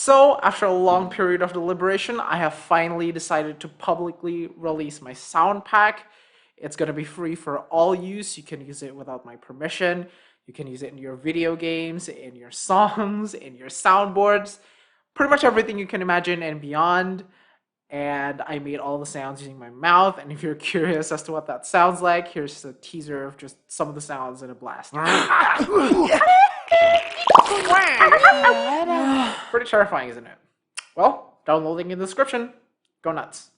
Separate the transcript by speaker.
Speaker 1: So, after a long period of deliberation, I have finally decided to publicly release my sound pack. It's going to be free for all use. You can use it without my permission. You can use it in your video games, in your songs, in your soundboards, pretty much everything you can imagine and beyond. And I made all the sounds using my mouth. And if you're curious as to what that sounds like, here's a teaser of just some of the sounds in a blast. Pretty terrifying, isn't it? Well, downloading in the description. Go nuts.